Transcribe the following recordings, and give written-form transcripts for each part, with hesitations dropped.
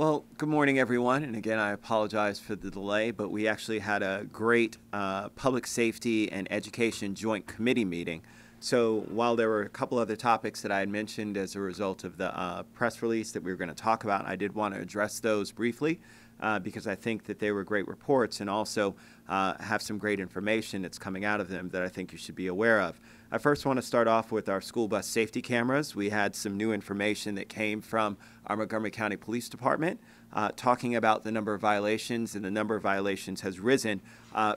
Well, good morning, everyone. And again, I apologize for the delay, but we actually had a great public safety and education joint committee meeting. So while there were a couple other topics that I had mentioned as a result of the press release that we were going to talk about, I did want to address those briefly because I think that they were great reports and also have some great information that's coming out of them that I think you should be aware of. I first want to start off with our school bus safety cameras. We had some new information that came from our Montgomery County Police Department talking about the number of violations, and the number of violations has risen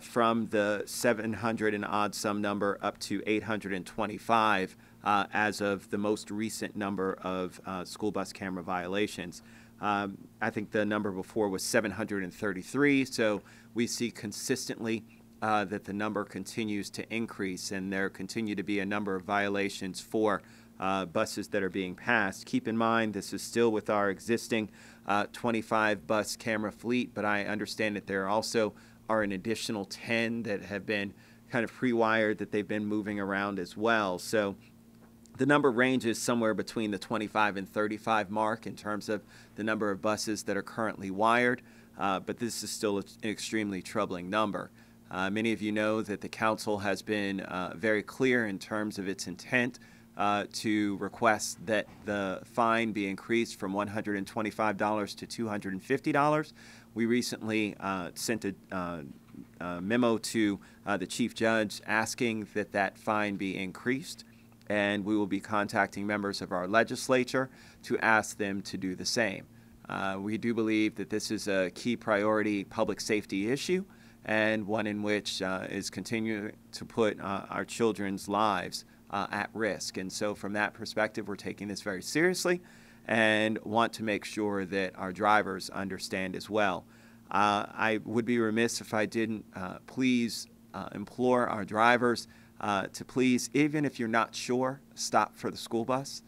from the 700 and odd some number up to 825 as of the most recent number of school bus camera violations. I think the number before was 733, so we see consistently that the number continues to increase, and there continue to be a number of violations for buses that are being passed. Keep in mind, this is still with our existing 25 bus camera fleet, but I understand that there also are an additional 10 that have been kind of pre-wired that they've been moving around as well. So the number ranges somewhere between the 25 and 35 mark in terms of the number of buses that are currently wired, but this is still an extremely troubling number. Many of you know that the council has been very clear in terms of its intent to request that the fine be increased from $125 to $250. We recently sent a memo to the chief judge asking that that fine be increased, and we will be contacting members of our legislature to ask them to do the same. We do believe that this is a key priority public safety issue, and one in which is continuing to put our children's lives at risk. And so from that perspective, we're taking this very seriously and want to make sure that our drivers understand as well. I would be remiss if I didn't please implore our drivers to please, even if you're not sure, stop for the school bus.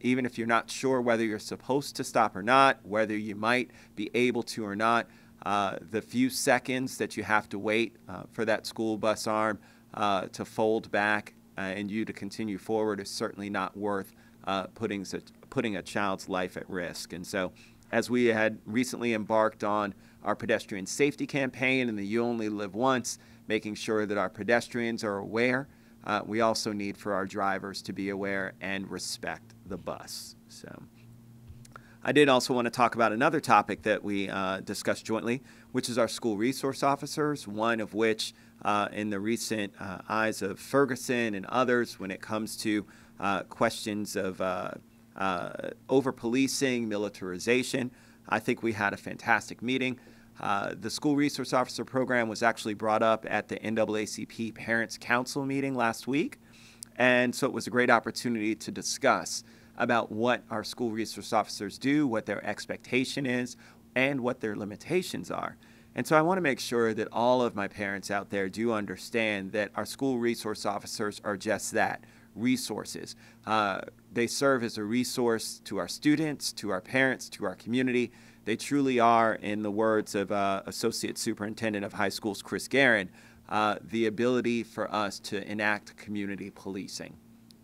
Even if you're not sure whether you're supposed to stop or not, whether you might be able to or not, the few seconds that you have to wait for that school bus arm to fold back and you to continue forward is certainly not worth putting a child's life at risk. And so as we had recently embarked on our pedestrian safety campaign and the You Only Live Once, making sure that our pedestrians are aware, we also need for our drivers to be aware and respect the bus. So I did also want to talk about another topic that we discussed jointly, which is our school resource officers, one of which in the recent eyes of Ferguson and others when it comes to questions of over-policing, militarization. I think we had a fantastic meeting. The School Resource Officer Program was actually brought up at the NAACP Parents Council meeting last week, and so it was a great opportunity to discuss about what our school resource officers do, what their expectation is, and what their limitations are. And so I want to make sure that all of my parents out there do understand that our school resource officers are just that, resources. They serve as a resource to our students, to our parents, to our community. They truly are, in the words of Associate Superintendent of High Schools, Chris Guerin, the ability for us to enact community policing.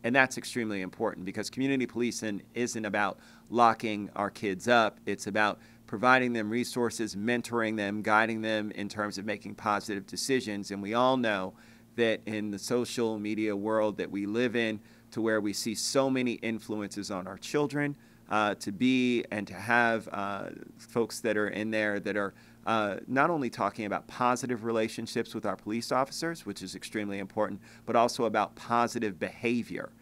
And that's extremely important because community policing isn't about locking our kids up. It's about providing them resources, mentoring them, guiding them in terms of making positive decisions. And we all know that in the social media world that we live in, to where we see so many influences on our children, to be and to have folks that are in there that are not only talking about positive relationships with our police officers, which is extremely important, but also about positive behavior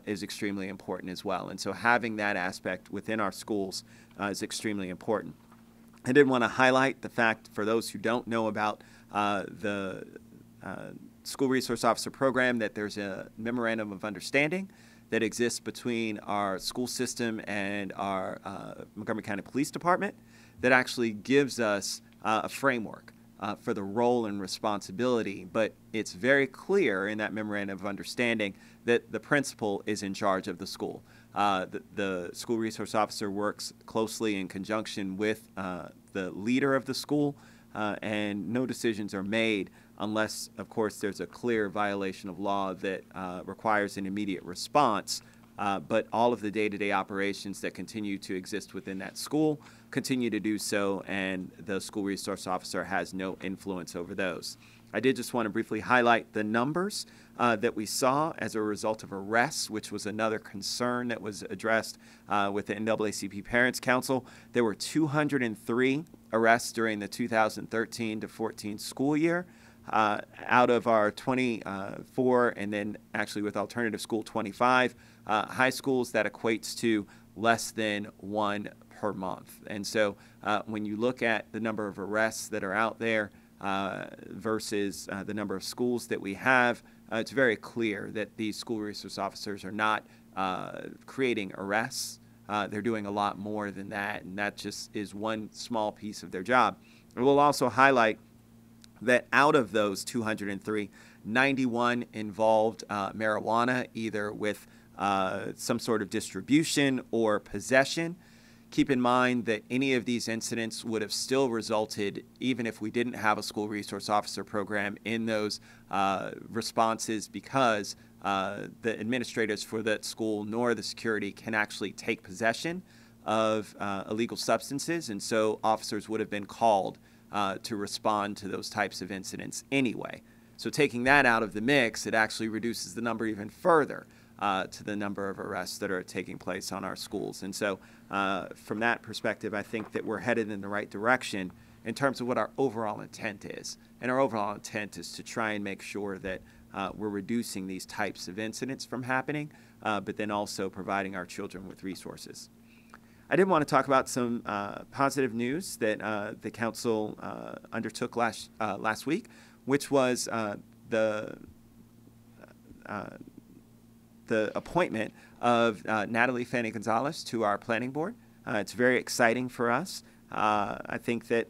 is extremely important as well. And so having that aspect within our schools is extremely important. I did want to highlight the fact, for those who don't know about the School Resource Officer Program, that there's a memorandum of understanding that exists between our school system and our Montgomery County Police Department that actually gives us a framework for the role and responsibility. But it's very clear in that memorandum of understanding that the principal is in charge of the school. The school resource officer works closely in conjunction with the leader of the school, and no decisions are made unless, of course, there's a clear violation of law that requires an immediate response but all of the day-to-day operations that continue to exist within that school continue to do so, and the school resource officer has no influence over those. I did just want to briefly highlight the numbers that we saw as a result of arrests, which was another concern that was addressed with the NAACP Parents Council. There were 203 arrests during the 2013 to 14 school year. Out of our 24, and then actually with alternative school 25 high schools, that equates to less than one per month. And so when you look at the number of arrests that are out there versus the number of schools that we have, it's very clear that these school resource officers are not creating arrests. They're doing a lot more than that, and that just is one small piece of their job. And we'll also highlight that out of those 203, 91 involved marijuana, either with some sort of distribution or possession. Keep in mind that any of these incidents would have still resulted, even if we didn't have a school resource officer program, in those responses, because the administrators for that school nor the security can actually take possession of illegal substances, and so officers would have been called to respond to those types of incidents anyway. So taking that out of the mix, it actually reduces the number even further to the number of arrests that are taking place on our schools. And so from that perspective, I think that we're headed in the right direction in terms of what our overall intent is. And our overall intent is to try and make sure that we're reducing these types of incidents from happening, but then also providing our children with resources. I did want to talk about some positive news that the council undertook last week, which was the appointment of Natalie Fanny Gonzalez to our planning board. It's very exciting for us. I think that,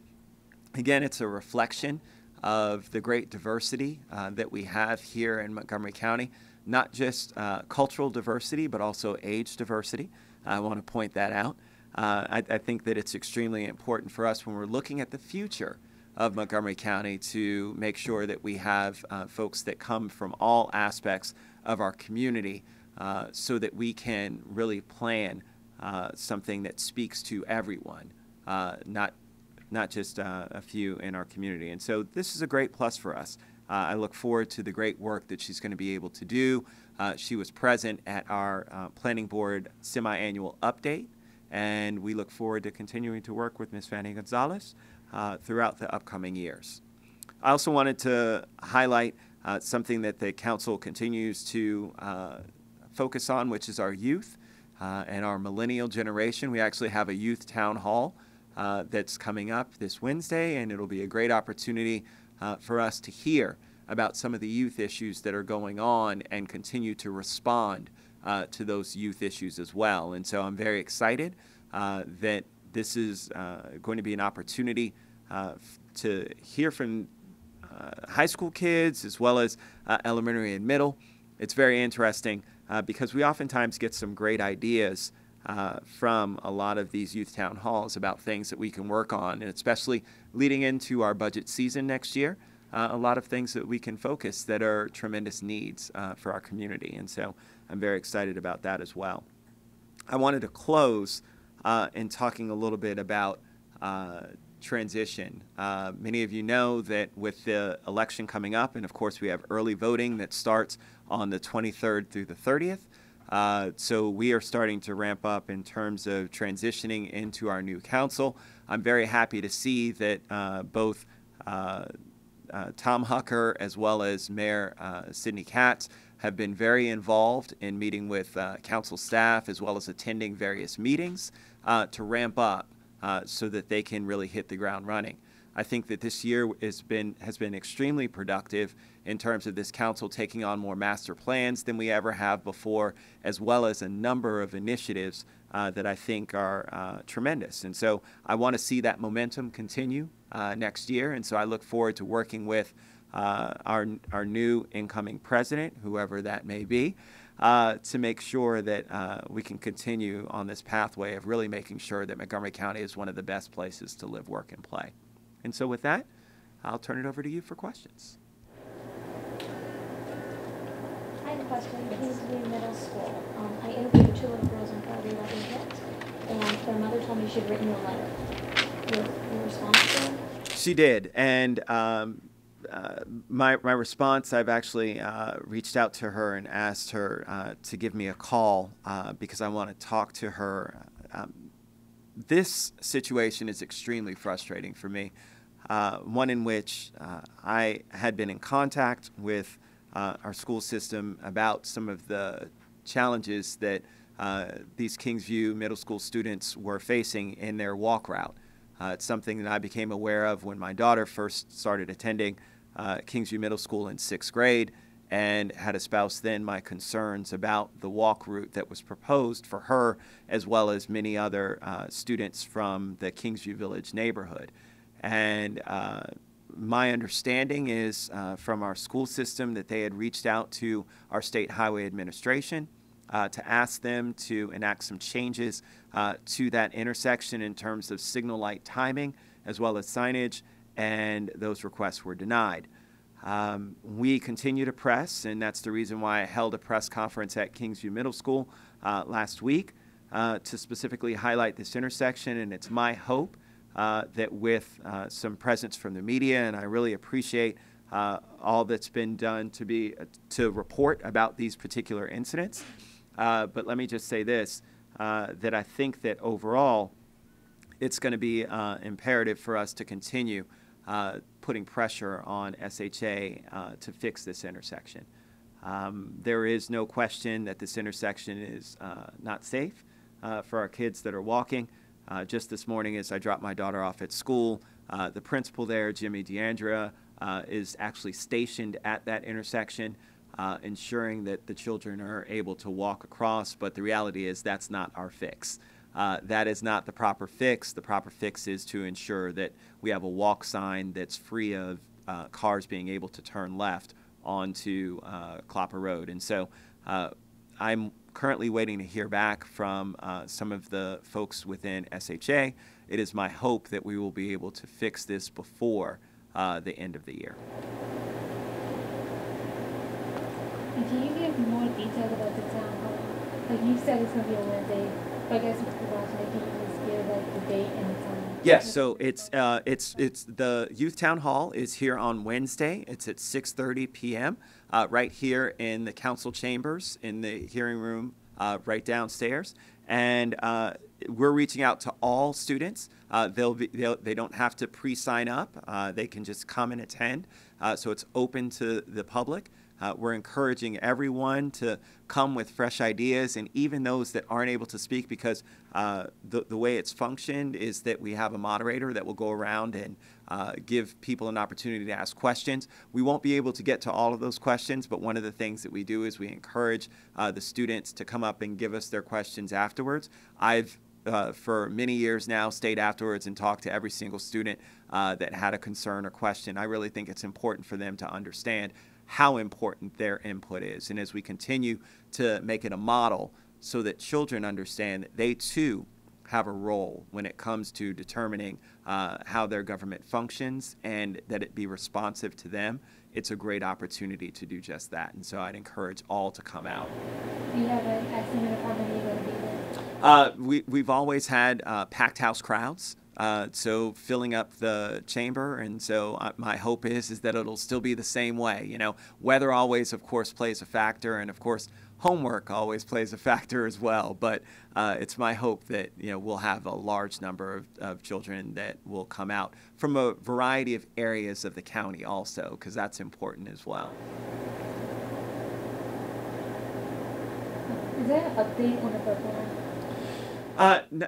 again, it's a reflection of the great diversity that we have here in Montgomery County, not just cultural diversity, but also age diversity. I want to point that out. I think that it's extremely important for us when we're looking at the future of Montgomery County to make sure that we have folks that come from all aspects of our community so that we can really plan something that speaks to everyone, not just a few in our community. And so this is a great plus for us. I look forward to the great work that she's going to be able to do. She was present at our planning board semi-annual update, and we look forward to continuing to work with Ms. Fanny Gonzalez throughout the upcoming years. I also wanted to highlight something that the council continues to focus on, which is our youth and our millennial generation. We actually have a youth town hall that's coming up this Wednesday, and it'll be a great opportunity for us to hear about some of the youth issues that are going on and continue to respond to those youth issues as well. And so I'm very excited that this is going to be an opportunity to hear from high school kids as well as elementary and middle. It's very interesting because we oftentimes get some great ideas from a lot of these youth town halls about things that we can work on, and especially leading into our budget season next year, a lot of things that we can focus that are tremendous needs for our community. And so I'm very excited about that as well. I wanted to close in talking a little bit about transition. Many of you know that with the election coming up, and of course we have early voting that starts on the 23rd through the 30th. So we are starting to ramp up in terms of transitioning into our new council. I'm very happy to see that both Tom Hucker as well as Mayor Sidney Katz have been very involved in meeting with council staff as well as attending various meetings to ramp up so that they can really hit the ground running. I think that this year has been extremely productive in terms of this council taking on more master plans than we ever have before, as well as a number of initiatives that I think are tremendous. And so I want to see that momentum continue next year. And so I look forward to working with our new incoming president, whoever that may be, to make sure that we can continue on this pathway of really making sure that Montgomery County is one of the best places to live, work, and play. And so with that, I'll turn it over to you for questions. Hi, question. Kingsview Middle School. I interviewed two little girls on Friday that we hit, and their mother told me she'd written a letter. Your response to them? She did, and my response, I've actually reached out to her and asked her to give me a call because I want to talk to her. This situation is extremely frustrating for me. One in which I had been in contact with our school system about some of the challenges that these Kingsview Middle School students were facing in their walk route. It's something that I became aware of when my daughter first started attending Kingsview Middle School in 6th grade, and had espoused then my concerns about the walk route that was proposed for her, as well as many other students from the Kingsview Village neighborhood. And my understanding is from our school system that they had reached out to our State Highway Administration to ask them to enact some changes to that intersection in terms of signal light timing as well as signage, and those requests were denied. We continue to press, and that's the reason why I held a press conference at Kingsview Middle School last week to specifically highlight this intersection. And it's my hope that with some presence from the media, and I really appreciate all that's been done to report about these particular incidents. But let me just say this, that I think that overall it's going to be imperative for us to continue putting pressure on SHA to fix this intersection. There is no question that this intersection is not safe for our kids that are walking. Just this morning as I dropped my daughter off at school, the principal there, Jimmy DeAndrea, is actually stationed at that intersection, ensuring that the children are able to walk across, but the reality is that's not our fix. That is not the proper fix. The proper fix is to ensure that we have a walk sign that's free of cars being able to turn left onto Clopper Road. And so I'm currently waiting to hear back from some of the folks within SHA. It is my hope that we will be able to fix this before the end of the year. And can you give more details about the town hall? Like you said, it's going to be on Wednesday. But I guess Mr. Washington, can you just give like the date and the time? Yes, so it's the Youth Town Hall is here on Wednesday. It's at 6:30 p.m. Right here in the council chambers in the hearing room right downstairs. And we're reaching out to all students. They don't have to pre-sign up. They can just come and attend. So it's open to the public. We're encouraging everyone to come with fresh ideas, and even those that aren't able to speak, because the way it's functioned is that we have a moderator that will go around and give people an opportunity to ask questions. We won't be able to get to all of those questions, but one of the things that we do is we encourage the students to come up and give us their questions afterwards. I've for many years now stayed afterwards and talked to every single student that had a concern or question. I really think it's important for them to understand how important their input is. And as we continue to make it a model so that children understand that they too have a role when it comes to determining how their government functions and that it be responsive to them, it's a great opportunity to do just that. And so I'd encourage all to come out. Do you have an estimate of how many are going to be there? We've always had packed house crowds. So filling up the chamber, and so my hope is that it'll still be the same way. You know, weather always, of course, plays a factor, and of course, homework always plays a factor as well. But it's my hope that we'll have a large number of children that will come out from a variety of areas of the county, also, because that's important as well. Is there an update on the Purple Line?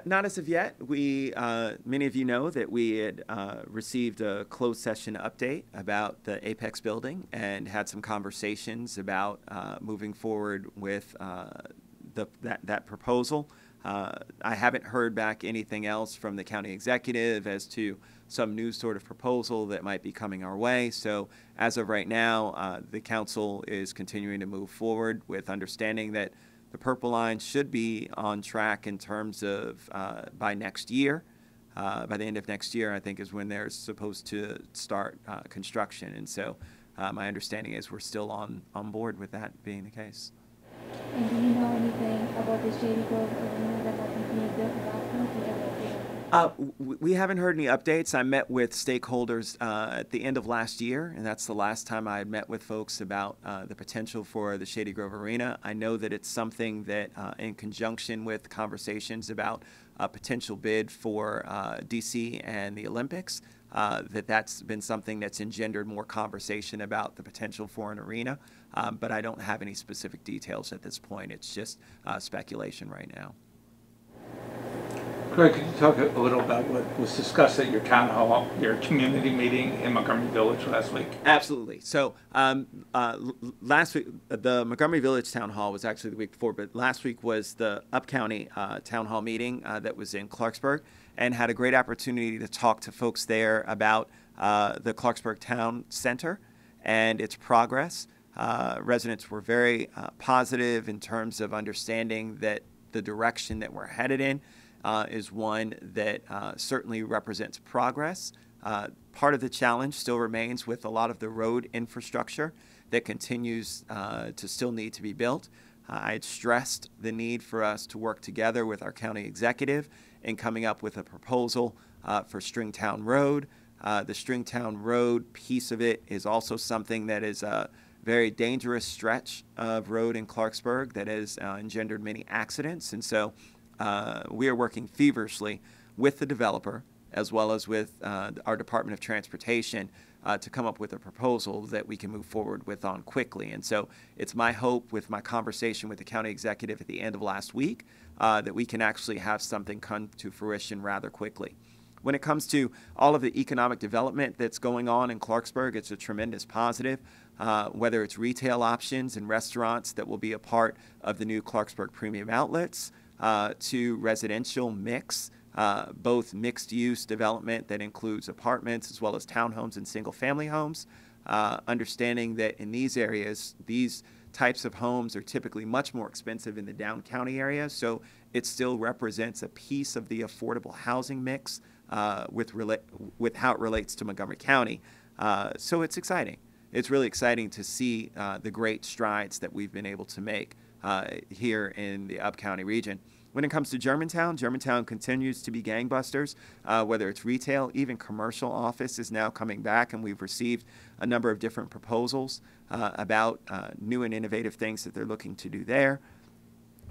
Not as of yet. Many of you know that we had received a closed session update about the Apex building and had some conversations about moving forward with that proposal. I haven't heard back anything else from the county executive as to some new sort of proposal that might be coming our way. So as of right now, the council is continuing to move forward with understanding that the Purple Line should be on track in terms of by next year. By the end of next year, I think, is when they're supposed to start construction. And so my understanding is we're still on board with that being the case. And do you know anything about the Shady Grove arena that might be being built in Rockville? Do you have an update on that? We haven't heard any updates. I met with stakeholders at the end of last year, and that's the last time I had met with folks about the potential for the Shady Grove Arena. I know that it's something that, in conjunction with conversations about a potential bid for DC and the Olympics, that's been something that's engendered more conversation about the potential for an arena, but I don't have any specific details at this point. It's just speculation right now. Greg, could you talk a little about what was discussed at your town hall, your community meeting in Montgomery Village last week? Absolutely. So last week, the Montgomery Village Town Hall was actually the week before, but last week was the Up-County Town Hall meeting that was in Clarksburg, and had a great opportunity to talk to folks there about the Clarksburg Town Center and its progress. Residents were very positive in terms of understanding that the direction that we're headed in is one that certainly represents progress. Part of the challenge still remains with a lot of the road infrastructure that continues to still need to be built. I had stressed the need for us to work together with our county executive in coming up with a proposal for Stringtown Road. The Stringtown Road piece of it is also something that is a very dangerous stretch of road in Clarksburg that has engendered many accidents. And so we are working feverishly with the developer as well as with our Department of Transportation to come up with a proposal that we can move forward with on quickly. And so it's my hope with my conversation with the county executive at the end of last week that we can actually have something come to fruition rather quickly. When it comes to all of the economic development that's going on in Clarksburg, it's a tremendous positive, whether it's retail options and restaurants that will be a part of the new Clarksburg Premium Outlets, to residential mix, both mixed-use development that includes apartments as well as townhomes and single-family homes, understanding that in these areas, these types of homes are typically much more expensive in the down county area, so it still represents a piece of the affordable housing mix with how it relates to Montgomery County. So it's exciting. It's really exciting to see the great strides that we've been able to make here in the Up-County region. When it comes to Germantown, Germantown continues to be gangbusters, whether it's retail, even commercial office is now coming back, and we've received a number of different proposals about new and innovative things that they're looking to do there.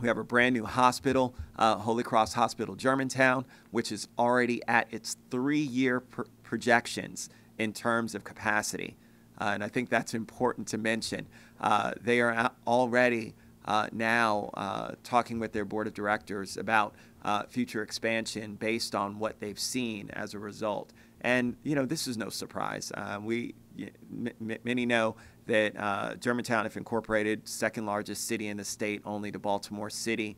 We have a brand new hospital, Holy Cross Hospital Germantown, which is already at its 3-year projections in terms of capacity. And I think that's important to mention. They are already now talking with their board of directors about future expansion based on what they've seen as a result. And, you know, this is no surprise. Many know that Germantown, if incorporated, second largest city in the state, only to Baltimore City.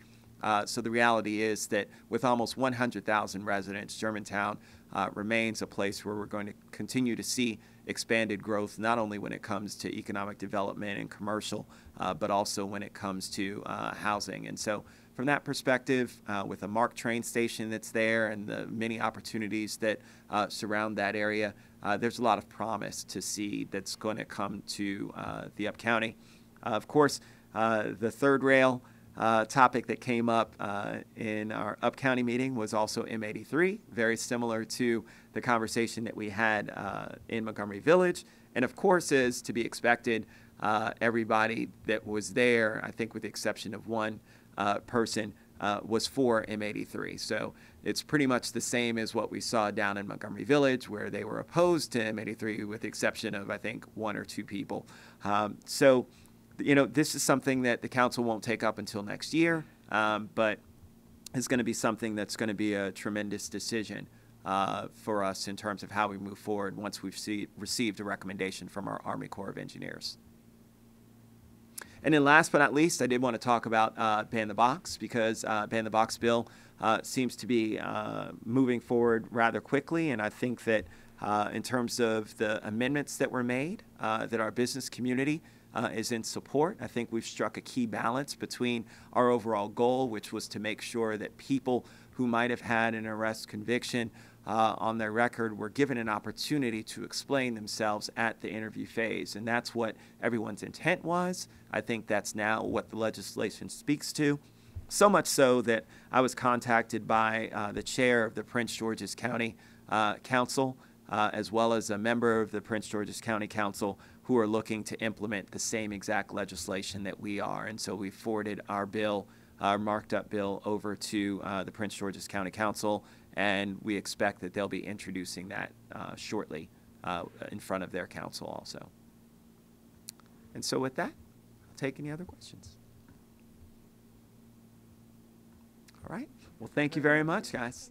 So the reality is that with almost 100,000 residents, Germantown remains a place where we're going to continue to see expanded growth, not only when it comes to economic development and commercial, but also when it comes to housing. And so from that perspective, with a MARC train station that's there and the many opportunities that surround that area, there's a lot of promise to see that's going to come to the Up-County. Of course, the third rail topic that came up in our Up-County meeting was also M83, very similar to the conversation that we had in Montgomery Village. And of course, as to be expected, everybody that was there, I think with the exception of one person, was for M83. So it's pretty much the same as what we saw down in Montgomery Village, where they were opposed to M83 with the exception of, I think, 1 or 2 people. So you know, this is something that the council won't take up until next year, but it's going to be something that's going to be a tremendous decision for us in terms of how we move forward once we've received a recommendation from our Army Corps of Engineers. And then last but not least, I did want to talk about Ban the Box, because Ban the Box bill seems to be moving forward rather quickly, and I think that in terms of the amendments that were made, that our business community is in support. I think we've struck a key balance between our overall goal, which was to make sure that people who might have had an arrest conviction on their record were given an opportunity to explain themselves at the interview phase. And that's what everyone's intent was. I think that's now what the legislation speaks to. So much so that I was contacted by the chair of the Prince George's County Council, as well as a member of the Prince George's County Council, who are looking to implement the same exact legislation that we are. And so we forwarded our bill, our marked up bill, over to the Prince George's County Council, and we expect that they'll be introducing that shortly in front of their council also. And so with that, I'll take any other questions. All right. Well, thank you very much, guys.